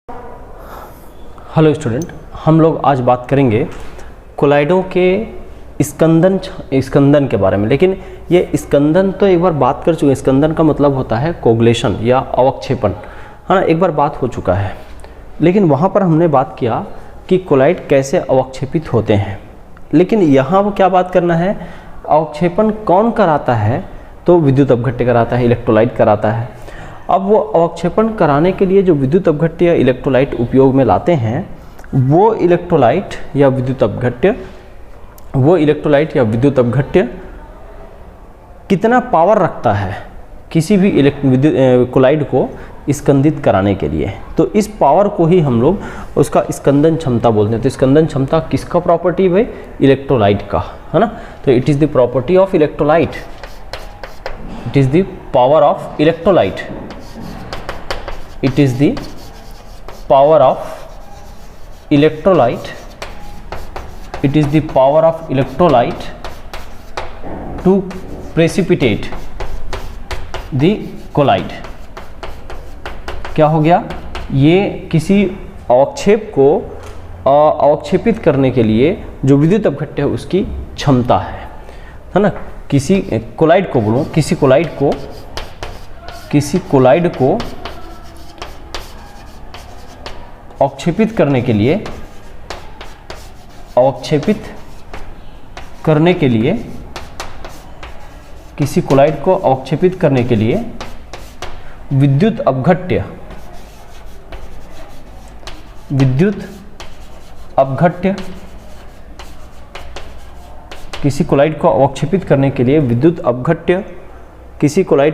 Hello student, हम लोग आज बात करेंगे कोलाइडों के स्कंदन के बारे में। लेकिन ये स्कंदन तो एक बार बात कर चुके हैं। स्कंदन का मतलब होता है कोगुलेशन या अवक्षेपण, हाँ, एक बार बात हो चुका है। लेकिन वहाँ पर हमने बात किया कि कोलाइड कैसे अवक्षेपित होते हैं। लेकिन यहाँ वो क्या बात करना है, अवक्षेपण कौन कराता है? तो विद्युत अपघट्य कराता है, इलेक्ट्रोलाइट कराता है। अब वो अवक्षेपण कराने के लिए जो विद्युत अपघट्य या इलेक्ट्रोलाइट उपयोग में लाते हैं, वो इलेक्ट्रोलाइट या विद्युत अपघट्य कितना पावर रखता है किसी भी कोलाइड को स्कंदित कराने के लिए। तो इस पावर को ही हम लोग उसका स्कंदन क्षमता बोलते हैं। तो स्कंदन क्षमता किसका प्रॉपर्टी भाई? इलेक्ट्रोलाइट का, है ना। तो it is the property of electrolyte, it is the power of electrolyte, it is the power of electrolyte, it is the power of electrolyte to precipitate the colloid। क्या हो गया? ये किसी अवक्षेप को अवक्षेपित करने के लिए जो विद्युत अपघट्य है उसकी क्षमता है ना। किसी कोलाइड को बोलूँ, किसी कोलाइड को अवक्षेपित करने के लिए किसी कोलाइड को अवक्षेपित करने के लिए विद्युत अपघट्य किसी कोलाइड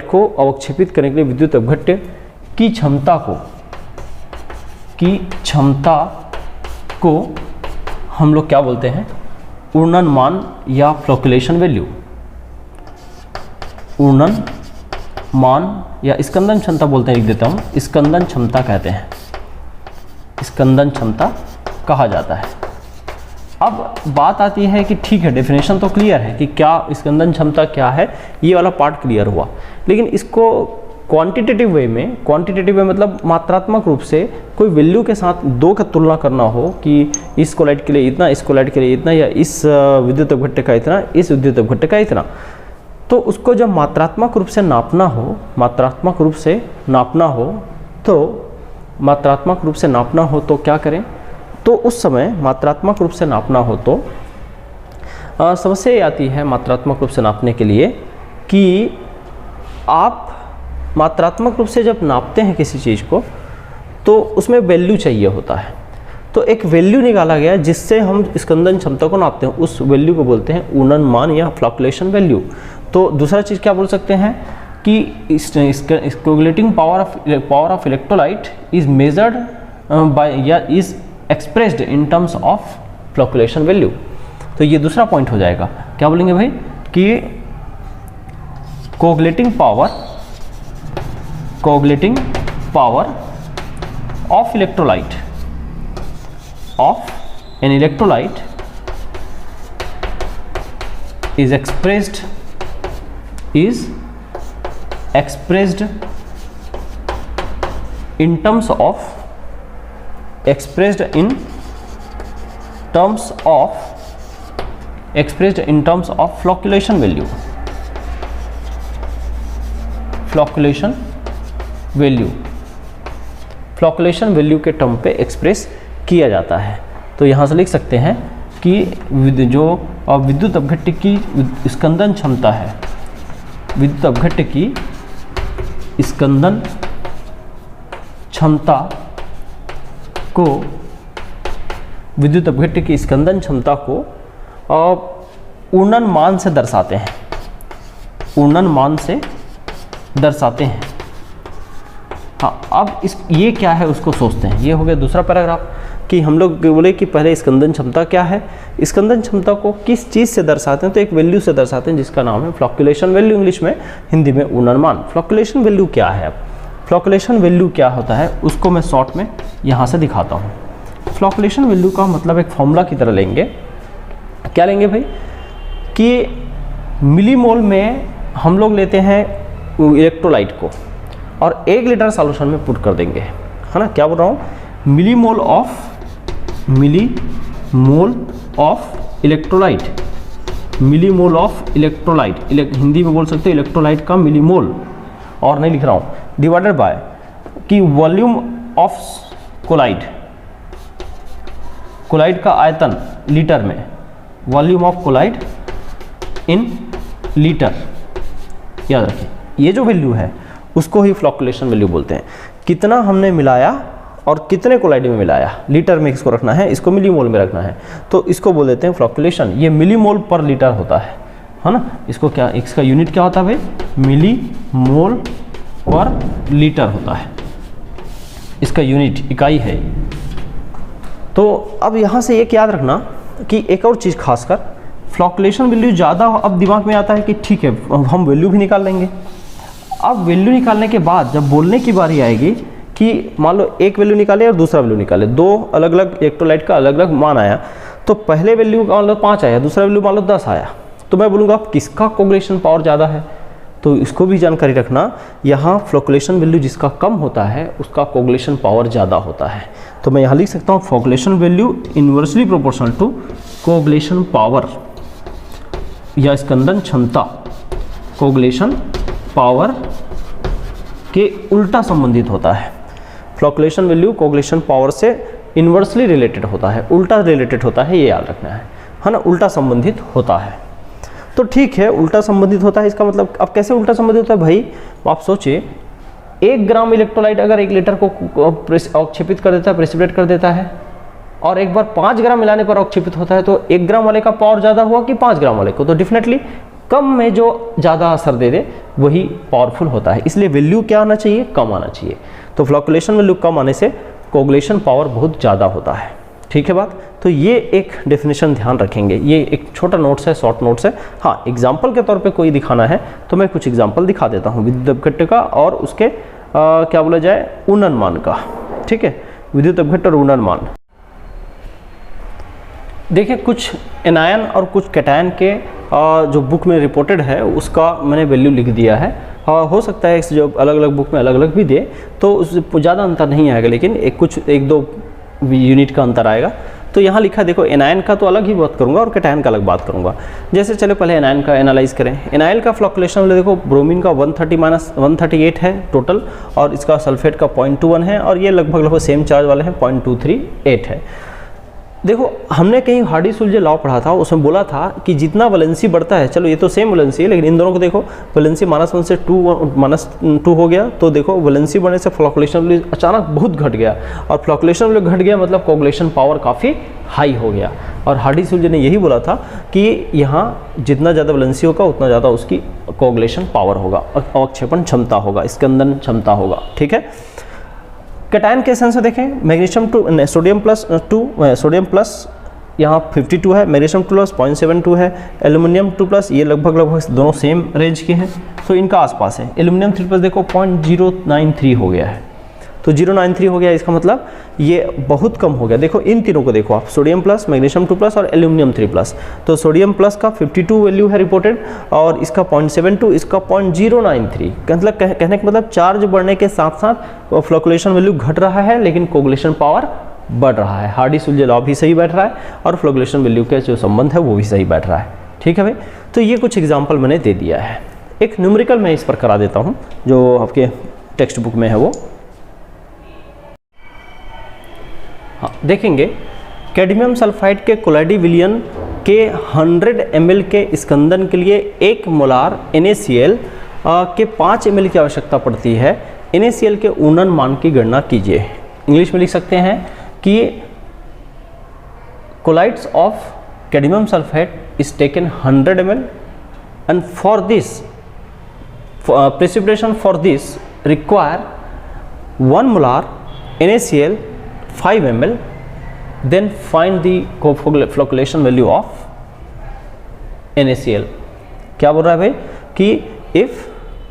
को अवक्षेपित करने के लिए विद्युत अपघट्य की क्षमता को हम लोग क्या बोलते हैं? ऊर्णन मान या फ्लोकुलेशन वैल्यू। ऊर्णन मान या स्कंदन क्षमता बोलते हैं, लिख देता हूँ। स्कंदन क्षमता कहते हैं, स्कंदन क्षमता कहा जाता है। अब बात आती है कि ठीक है, डेफिनेशन तो क्लियर है कि क्या स्कंदन क्षमता क्या है, ये वाला पार्ट क्लियर हुआ। लेकिन इसको क्वांटिटेटिव वे में मतलब मात्रात्मक रूप से कोई वैल्यू के साथ दो का तुलना करना हो कि इस कोलाइड के लिए इतना, इस कोलाइड के लिए इतना, या इस विद्युत अपघट्य का इतना, इस विद्युत अपघट्य का इतना, तो उसको जब मात्रात्मक रूप से नापना हो तो क्या करें? तो उस समय मात्रात्मक रूप से नापना हो तो समस्या आती है मात्रात्मक रूप से नापने के लिए कि आप मात्रात्मक रूप से जब नापते हैं किसी चीज़ को तो उसमें वैल्यू चाहिए होता है। तो एक वैल्यू निकाला गया जिससे हम स्कंदन क्षमता को नापते हैं, उस वैल्यू को बोलते हैं ऊर्णन मान या फ्लक्चुएशन वैल्यू। तो दूसरा चीज़ क्या बोल सकते हैं कि coagulating power of electrolyte is measured by या is expressed in terms of flocculation value. तो ये दूसरा पॉइंट हो जाएगा। क्या बोलेंगे भाई कि coagulating power of an electrolyte is expressed in terms of flocculation value। Fluctuation value के टर्म पे एक्सप्रेस किया जाता है। तो यहाँ से लिख सकते हैं कि जो विद्युत अपघट्य की स्कंदन क्षमता है, विद्युत अपघट्य की स्कंदन क्षमता को ऊर्णन मान से दर्शाते हैं। हाँ, अब ये क्या है उसको सोचते हैं। ये हो गया दूसरा पैराग्राफ कि हम लोग बोले कि पहले स्कंदन क्षमता क्या है, स्कंदन क्षमता को किस चीज़ से दर्शाते हैं? तो एक वैल्यू से दर्शाते हैं जिसका नाम है फ्लक्चुएशन वैल्यू, इंग्लिश में, हिंदी में ऊर्णन मान। फ्लक्चुएशन वैल्यू क्या है? अब फ्लक्चुएशन वैल्यू क्या होता है उसको मैं शॉर्ट में यहाँ से दिखाता हूँ। फ्लक्चुएशन वैल्यू का मतलब एक फॉर्मूला की तरह लेंगे। क्या लेंगे भाई कि मिलीमोल में हम लोग लेते हैं इलेक्ट्रोलाइट को और 1 लीटर सॉल्यूशन में पुट कर देंगे, है ना। क्या बोल रहा हूँ millimole of electrolyte, millimole of electrolyte, Hindi में बोल सकते हो इलेक्ट्रोलाइट का मिलीमोल, और नहीं लिख रहा हूँ, डिवाइडेड बाय कि वॉल्यूम ऑफ कोलाइड, कोलाइड का आयतन लीटर में, volume of colloid in litre, याद रखिए ये जो वैल्यू है उसको ही फ्लॉकुलेशन वैल्यू बोलते हैं। कितना हमने मिलाया और कितने कोलाइड में मिलाया, लीटर में इसको रखना है, इसको मिलीमोल में रखना है, तो इसको बोल देते हैं फ्लॉकुलेशन। ये मिलीमोल पर लीटर होता है ना। इसको क्या, इसका यूनिट क्या होता है भाई, मिलीमोल पर लीटर होता है, इसका यूनिट इकाई है। तो अब यहाँ से एक याद रखना कि एक और चीज़ खासकर, फ्लॉकुलेशन वैल्यू ज़्यादा अब दिमाग में आता है कि ठीक है हम वैल्यू भी निकाल लेंगे। अब वैल्यू निकालने के बाद जब बोलने की बारी आएगी कि मान लो एक वैल्यू निकाले और दूसरा वैल्यू निकाले, दो अलग अलग इलेक्ट्रोलाइट का अलग अलग मान आया, तो पहले वैल्यू मान लो 5 आया, दूसरा वैल्यू मान लो 10 आया, तो मैं बोलूँगा अब किसका कोगुलेशन पावर ज़्यादा है, तो इसको भी जानकारी रखना। यहाँ फ्लॉकुलेशन वैल्यू जिसका कम होता है उसका कोगुलेशन पावर ज़्यादा होता है। तो मैं यहाँ लिख सकता हूँ flocculation value inversely proportional to coagulation power या स्कंदन क्षमता, कोगुलेशन पावर के उल्टा संबंधित होता है। फ्लॉकुलेशन वैल्यू कोगुलेशन पावर से इन्वर्सली रिलेटेड होता है, उल्टा रिलेटेड होता है, ये याद रखना है ना, उल्टा संबंधित होता है। तो ठीक है, उल्टा संबंधित होता है, इसका मतलब अब कैसे उल्टा संबंधित होता है भाई, आप सोचिए 1 ग्राम इलेक्ट्रोलाइट अगर 1 लीटर को अवक्षेपित कर देता है, प्रेसिपिटेट कर देता है, और एक बार 5 ग्राम मिलाने पर अवक्षेपित होता है, तो 1 ग्राम वाले का पावर ज़्यादा हुआ कि 5 ग्राम वाले को, तो डेफिनेटली कम में जो ज़्यादा असर दे दे वही पावरफुल होता है। इसलिए वैल्यू क्या आना चाहिए, कम आना चाहिए। तो फ्लॉकुलेशन वैल्यू कम आने से कोगुलेशन पावर बहुत ज़्यादा होता है। ठीक है बात, तो ये एक डेफिनेशन ध्यान रखेंगे, ये एक छोटा नोट्स है, शॉर्ट नोट्स है। हाँ, एग्जाम्पल के तौर पे कोई दिखाना है तो मैं कुछ एग्जाम्पल दिखा देता हूँ विद्युत अपघट्य का और उसके क्या बोला जाए उन्नन मान का। ठीक है, विद्युत अपघट्य और उन्नन मान। देखिए कुछ एनायन और कुछ कैटायन के जो बुक में रिपोर्टेड है उसका मैंने वैल्यू लिख दिया है। हो सकता है जो अलग अलग बुक में अलग अलग भी दे तो उससे ज़्यादा अंतर नहीं आएगा, लेकिन एक दो यूनिट का अंतर आएगा। तो यहाँ लिखा देखो, एनायन का तो अलग ही बात करूँगा और कैटायन का अलग बात करूँगा। जैसे चलो पहले एनायन का एनालाइज करें। एनायल का फ्लॉकुलेशन देखो, ब्रोमीन का 130-138 है टोटल, और इसका सल्फेट का 0.21 है, और ये लगभग सेम चार्ज वाले हैं 0.238 है। देखो हमने कहीं हार्डी-सुलजे लॉ पढ़ा था, उसमें बोला था कि जितना वैलेंसी बढ़ता है, चलो ये तो सेम वैलेंसी है, लेकिन इन दोनों को देखो वैलेंसी -1 से -2 हो गया, तो देखो वैलेंसी बढ़ने से फ्लॉकुलेशन वैल्यू अचानक बहुत घट गया, और फ्लॉकुलेशन वैल्यू घट गया मतलब कोगुलेशन पावर काफ़ी हाई हो गया। और हार्डी-सुलजे ने यही बोला था कि यहाँ जितना ज़्यादा वैलेंसी होगा उतना ज़्यादा उसकी कोगुलेशन पावर होगा, अवक्षेपण क्षमता होगा, स्कंदन क्षमता होगा। ठीक है, कैटायन के सेंस में देखें, मैग्नीशियम टू सोडियम प्लस यहाँ 52 है, मैग्नीशियम 2 प्लस 0.72 है, एल्यूमिनियम 2 प्लस ये लगभग दोनों सेम रेंज के हैं, तो इनका आसपास है। एल्यूमिनियम 3 प्लस देखो 0.093 हो गया है, तो 0.93 हो गया, इसका मतलब ये बहुत कम हो गया। देखो इन तीनों को देखो आप, सोडियम प्लस, मैग्नीशियम 2 प्लस और एल्यूमिनियम 3 प्लस। तो सोडियम प्लस का 52 वैल्यू है रिपोर्टेड, और इसका 0.72, इसका 0.093। मतलब कहने का मतलब चार्ज बढ़ने के साथ साथ फ्लॉकुलेशन वैल्यू घट रहा है, लेकिन कोगुलेशन पावर बढ़ रहा है। हार्डी-सुलजे लॉ भी सही बैठ रहा है, और फ्लॉकुलेशन वैल्यू के जो संबंध है वो भी सही बैठ रहा है। ठीक है भाई, तो ये कुछ एग्जाम्पल मैंने दे दिया है। एक न्यूमेरिकल मैं इस पर करा देता हूँ जो आपके टेक्स्ट बुक में है वो। हाँ, देखेंगे कैडमियम सल्फाइड के कोलाइडी विलयन के 100 ml के स्कंदन के लिए 1 मोलार NaCl के 5 ml की आवश्यकता पड़ती है। NaCl के उन्नन मान की गणना कीजिए। इंग्लिश में लिख सकते हैं कि colloids of cadmium sulphide is taken 100 ml and for this precipitation for this require 1 molar NaCl 5 ml, then find the flocculation value of NaCl। क्या बोल रहा है भाई कि if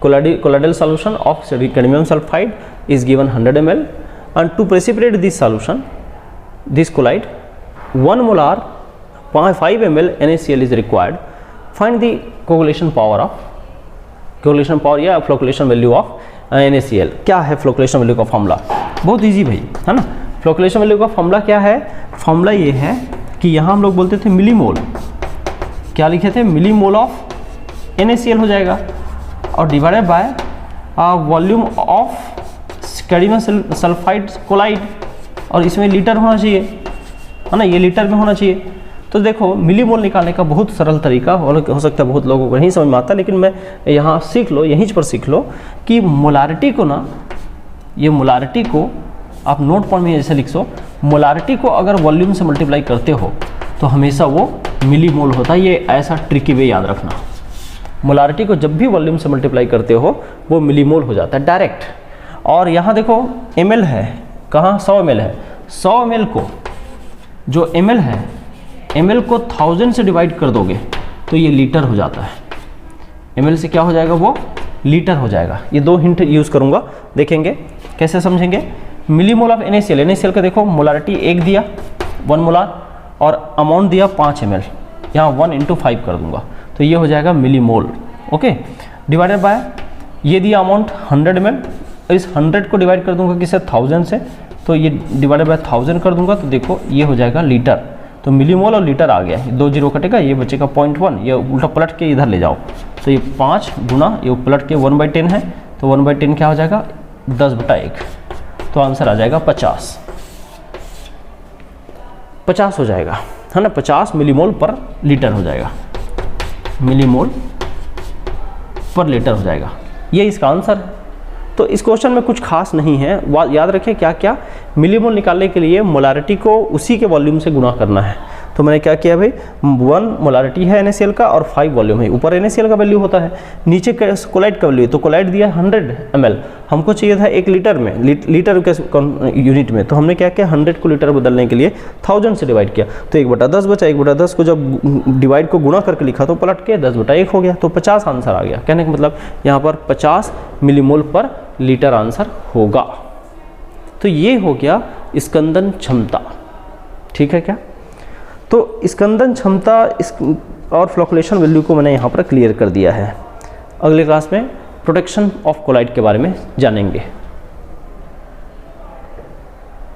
colloidal solution of cadmium sulfide is given 100 ml and to precipitate this solution, this colloid, 1 molar 5 ml NaCl is required, find the coagulation power या flocculation value of NaCl। क्या है flocculation value का formula? बहुत easy भाई, है ना। Flocculation value का formula क्या है? फॉर्मूला ये है कि यहाँ हम लोग बोलते थे मिलीमोल, क्या लिखे थे? मिलीमोल ऑफ NaCl हो जाएगा और divided by volume of cadmium sulphide colloid, और इसमें लीटर होना चाहिए, है ना, ये लीटर में होना चाहिए। तो देखो मिलीमोल निकालने का बहुत सरल तरीका हो सकता है बहुत लोगों को नहीं समझ में आता, लेकिन मैं यहाँ सीख लो, यहीं पर सीख लो कि मोलारिटी को ना, ये मोलारिटी को आप नोट पॉइंट में जैसे लिख सो, मोलारिटी को अगर वॉल्यूम से मल्टीप्लाई करते हो तो हमेशा वो मिलीमोल होता है। ये ऐसा ट्रिकी वे याद रखना, मोलारिटी को जब भी वॉल्यूम से मल्टीप्लाई करते हो वो मिलीमोल हो जाता है डायरेक्ट। और यहाँ देखो ml है, कहाँ? 100 ml है। 100 ml को, जो ml है, ml को 1000 से डिवाइड कर दोगे तो ये लीटर हो जाता है। ml से क्या हो जाएगा? वो लीटर हो जाएगा। ये दो हिंट यूज़ करूँगा, देखेंगे कैसे समझेंगे। मिलीमोल ऑफ NaCl, NaCl का देखो मोलारिटी 1 दिया 1 मोलार और अमाउंट दिया 5 ml, यहाँ 1 × 5 कर दूंगा तो ये हो जाएगा मिलीमोल। ओके, डिवाइडेड बाय ये दिया अमाउंट 100 ml, इस 100 को डिवाइड कर दूंगा किससे? 1000 से, तो ये डिवाइडेड बाय 1000 कर दूंगा तो देखो ये हो जाएगा लीटर। तो मिलीमोल और लीटर आ गया, 2 0 कटेगा, ये बचेगा 0.1, ये उल्टा पलट के इधर ले जाओ तो ये 5 गुना ये पलट के 1/10 है, तो 1/10 क्या हो जाएगा? 10/1, तो आंसर आ जाएगा 50 हो जाएगा, है ना, 50 मिलीमोल पर लीटर हो जाएगा, मिलीमोल पर लीटर हो जाएगा, ये इसका आंसर है। तो इस क्वेश्चन में कुछ खास नहीं है, याद रखें क्या क्या, मिलीमोल निकालने के लिए मोलारिटी को उसी के वॉल्यूम से गुणा करना है। तो मैंने क्या किया भाई, 1 मोलारिटी है NaCl का और 5 वॉल्यूम है, ऊपर NaCl का वैल्यू होता है, नीचे कोलाइड का वैल्यू, तो कोलाइड दिया 100 ml, हमको चाहिए था 1 लीटर में, लीटर के यूनिट में, तो हमने क्या किया 100 को लीटर बदलने के लिए 1000 से डिवाइड किया, तो 1/10 बचा, 1/10 को जब डिवाइड को गुणा करके लिखा तो पलट के 10/1 हो गया, तो 50 आंसर आ गया। कहने का मतलब यहाँ पर 50 मिलीमोल पर लीटर आंसर होगा। तो ये हो गया स्कंदन क्षमता, ठीक है क्या? तो स्कंदन क्षमता और फ्लोकुलेशन वैल्यू को मैंने यहाँ पर क्लियर कर दिया है। अगले क्लास में प्रोटेक्शन ऑफ कोलाइड के बारे में जानेंगे।